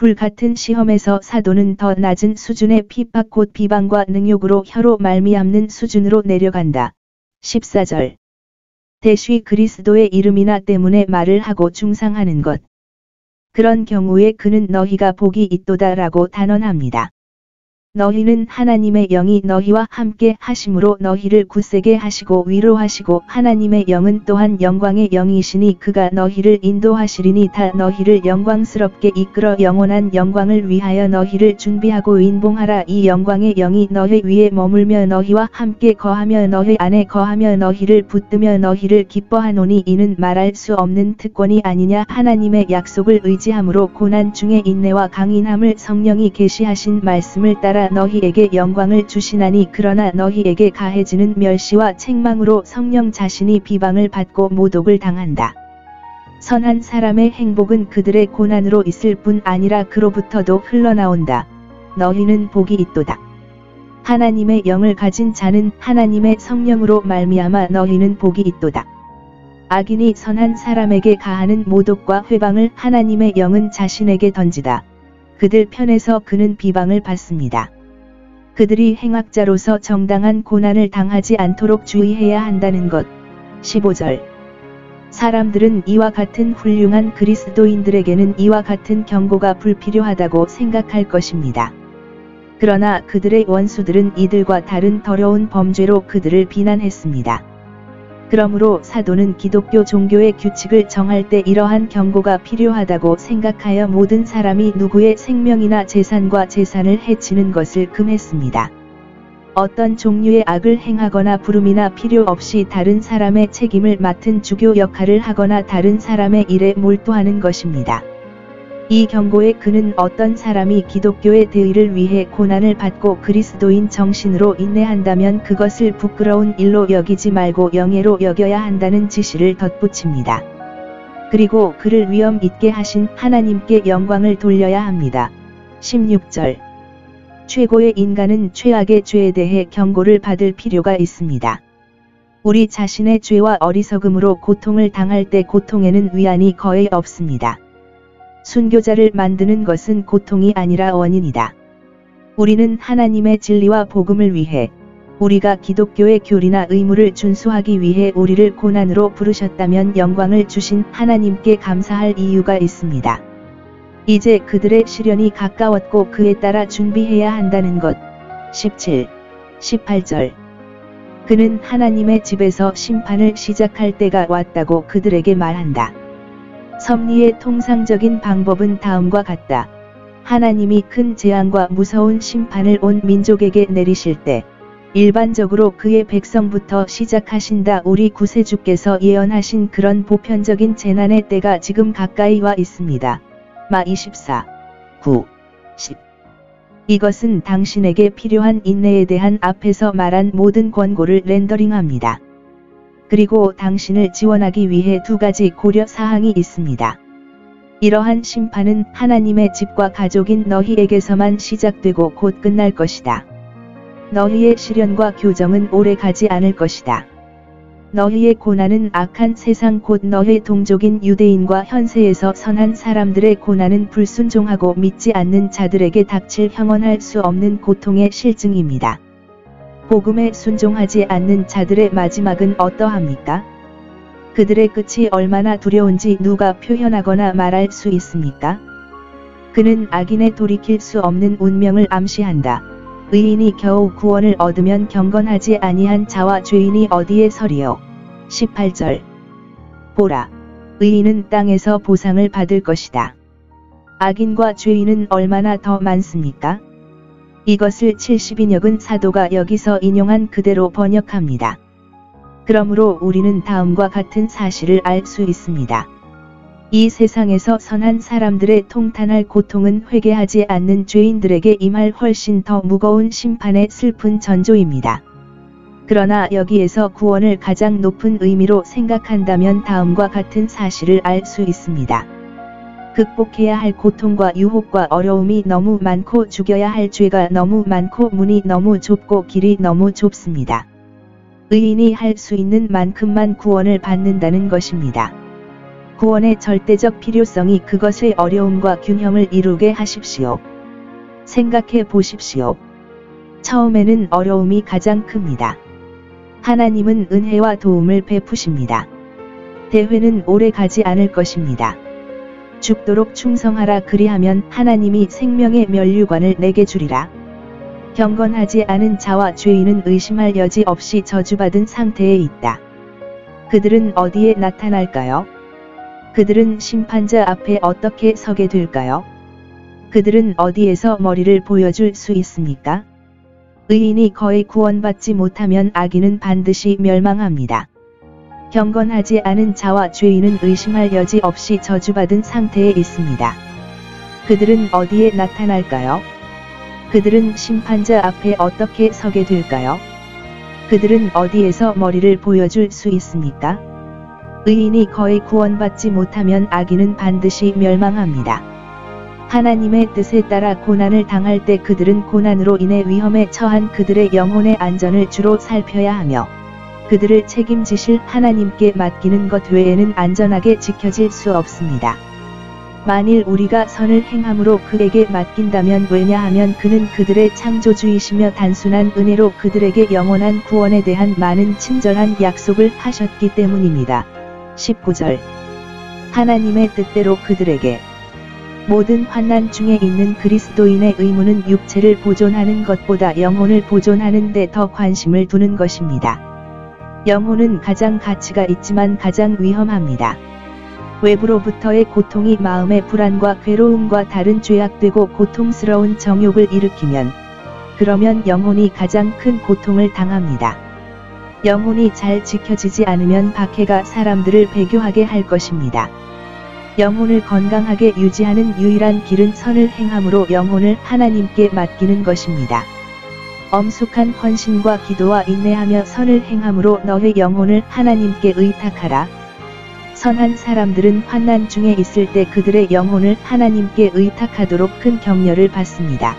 불같은 시험에서 사도는 더 낮은 수준의 핍박 곧 비방과 능욕으로 혀로 말미암는 수준으로 내려간다. 14절. 대쉬 그리스도의 이름이나 때문에 말을 하고 중상하는 것. 그런 경우에 그는 너희가 복이 있도다라고 단언합니다. 너희는 하나님의 영이 너희와 함께 하심으로 너희를 굳세게 하시고 위로하시고 하나님의 영은 또한 영광의 영이시니 그가 너희를 인도하시리니 다 너희를 영광스럽게 이끌어 영원한 영광을 위하여 너희를 준비하고 인봉하라. 이 영광의 영이 너희 위에 머물며 너희와 함께 거하며 너희 안에 거하며 너희를 붙들며 너희를 기뻐하노니 이는 말할 수 없는 특권이 아니냐. 하나님의 약속을 의지함으로 고난 중에 인내와 강인함을 성령이 계시하신 말씀을 따라 너희에게 영광을 주시나니 그러나 너희에게 가해지는 멸시와 책망으로 성령 자신이 비방을 받고 모독을 당한다. 선한 사람의 행복은 그들의 고난으로 있을 뿐 아니라 그로부터도 흘러나온다. 너희는 복이 있도다. 하나님의 영을 가진 자는 하나님의 성령으로 말미암아 너희는 복이 있도다. 악인이 선한 사람에게 가하는 모독과 회방을 하나님의 영은 자신에게 던지다. 그들 편에서 그는 비방을 받습니다. 그들이 행악자로서 정당한 고난을 당하지 않도록 주의해야 한다는 것. 15절. 사람들은 이와 같은 훌륭한 그리스도인들에게는 이와 같은 경고가 불필요하다고 생각할 것입니다. 그러나 그들의 원수들은 이들과 다른 더러운 범죄로 그들을 비난했습니다. 그러므로 사도는 기독교 종교의 규칙을 정할 때 이러한 경고가 필요하다고 생각하여 모든 사람이 누구의 생명이나 재산과 재산을 해치는 것을 금했습니다. 어떤 종류의 악을 행하거나 부름이나 필요 없이 다른 사람의 책임을 맡은 주교 역할을 하거나 다른 사람의 일에 몰두하는 것입니다. 이 경고에 그는 어떤 사람이 기독교의 대의를 위해 고난을 받고 그리스도인 정신으로 인내한다면 그것을 부끄러운 일로 여기지 말고 영예로 여겨야 한다는 지시를 덧붙입니다. 그리고 그를 위엄 있게 하신 하나님께 영광을 돌려야 합니다. 16절. 최고의 인간은 최악의 죄에 대해 경고를 받을 필요가 있습니다. 우리 자신의 죄와 어리석음으로 고통을 당할 때 고통에는 위안이 거의 없습니다. 순교자를 만드는 것은 고통이 아니라 원인이다. 우리는 하나님의 진리와 복음을 위해, 우리가 기독교의 교리나 의무를 준수하기 위해 우리를 고난으로 부르셨다면 영광을 주신 하나님께 감사할 이유가 있습니다. 이제 그들의 시련이 가까웠고 그에 따라 준비해야 한다는 것. 17, 18절. 그는 하나님의 집에서 심판을 시작할 때가 왔다고 그들에게 말한다. 섭리의 통상적인 방법은 다음과 같다. 하나님이 큰 재앙과 무서운 심판을 온 민족에게 내리실 때 일반적으로 그의 백성부터 시작하신다. 우리 구세주께서 예언하신 그런 보편적인 재난의 때가 지금 가까이 와 있습니다. 마 24, 9, 10. 이것은 당신에게 필요한 인내에 대한 앞에서 말한 모든 권고를 렌더링합니다. 그리고 당신을 지원하기 위해 두 가지 고려 사항이 있습니다. 이러한 심판은 하나님의 집과 가족인 너희에게서만 시작되고 곧 끝날 것이다. 너희의 시련과 교정은 오래 가지 않을 것이다. 너희의 고난은 악한 세상 곧 너희 동족인 유대인과 현세에서 선한 사람들의 고난은 불순종하고 믿지 않는 자들에게 닥칠 형언할 수 없는 고통의 실증입니다. 복음에 순종하지 않는 자들의 마지막은 어떠합니까? 그들의 끝이 얼마나 두려운지 누가 표현하거나 말할 수 있습니까? 그는 악인의 돌이킬 수 없는 운명을 암시한다. 의인이 겨우 구원을 얻으면 경건하지 아니한 자와 죄인이 어디에 서리요. 18절. 보라, 의인은 땅에서 보상을 받을 것이다. 악인과 죄인은 얼마나 더 많습니까? 이것을 70인역은 사도가 여기서 인용한 그대로 번역합니다. 그러므로 우리는 다음과 같은 사실을 알 수 있습니다. 이 세상에서 선한 사람들의 통탄할 고통은 회개하지 않는 죄인들에게 임할 훨씬 더 무거운 심판의 슬픈 전조입니다. 그러나 여기에서 구원을 가장 높은 의미로 생각한다면 다음과 같은 사실을 알 수 있습니다. 극복해야 할 고통과 유혹과 어려움이 너무 많고 죽여야 할 죄가 너무 많고 문이 너무 좁고 길이 너무 좁습니다. 의인이 할 수 있는 만큼만 구원을 받는다는 것입니다. 구원의 절대적 필요성이 그것의 어려움과 균형을 이루게 하십시오. 생각해 보십시오. 처음에는 어려움이 가장 큽니다. 하나님은 은혜와 도움을 베푸십니다. 대회는 오래 가지 않을 것입니다. 죽도록 충성하라, 그리하면 하나님이 생명의 면류관을 내게 주리라. 경건하지 않은 자와 죄인은 의심할 여지 없이 저주받은 상태에 있다. 그들은 어디에 나타날까요? 그들은 심판자 앞에 어떻게 서게 될까요? 그들은 어디에서 머리를 보여줄 수 있습니까? 의인이 거의 구원받지 못하면 악인은 반드시 멸망합니다. 경건하지 않은 자와 죄인은 의심할 여지 없이 저주받은 상태에 있습니다. 그들은 어디에 나타날까요? 그들은 심판자 앞에 어떻게 서게 될까요? 그들은 어디에서 머리를 보여줄 수 있습니까? 의인이 거의 구원받지 못하면 악인은 반드시 멸망합니다. 하나님의 뜻에 따라 고난을 당할 때 그들은 고난으로 인해 위험에 처한 그들의 영혼의 안전을 주로 살펴야 하며, 그들을 책임지실 하나님께 맡기는 것 외에는 안전하게 지켜질 수 없습니다. 만일 우리가 선을 행함으로 그에게 맡긴다면, 왜냐하면 그는 그들의 창조주이시며 단순한 은혜로 그들에게 영원한 구원에 대한 많은 친절한 약속을 하셨기 때문입니다. 19절. 하나님의 뜻대로 그들에게 모든 환난 중에 있는 그리스도인의 의무는 육체를 보존하는 것보다 영혼을 보존하는 데 더 관심을 두는 것입니다. 영혼은 가장 가치가 있지만 가장 위험합니다. 외부로부터의 고통이 마음의 불안과 괴로움과 다른 죄악되고 고통스러운 정욕을 일으키면, 그러면 영혼이 가장 큰 고통을 당합니다. 영혼이 잘 지켜지지 않으면 박해가 사람들을 배교하게 할 것입니다. 영혼을 건강하게 유지하는 유일한 길은 선을 행함으로 영혼을 하나님께 맡기는 것입니다. 엄숙한 헌신과 기도와 인내하며 선을 행함으로 너의 영혼을 하나님께 의탁하라. 선한 사람들은 환난 중에 있을 때 그들의 영혼을 하나님께 의탁하도록 큰 격려를 받습니다.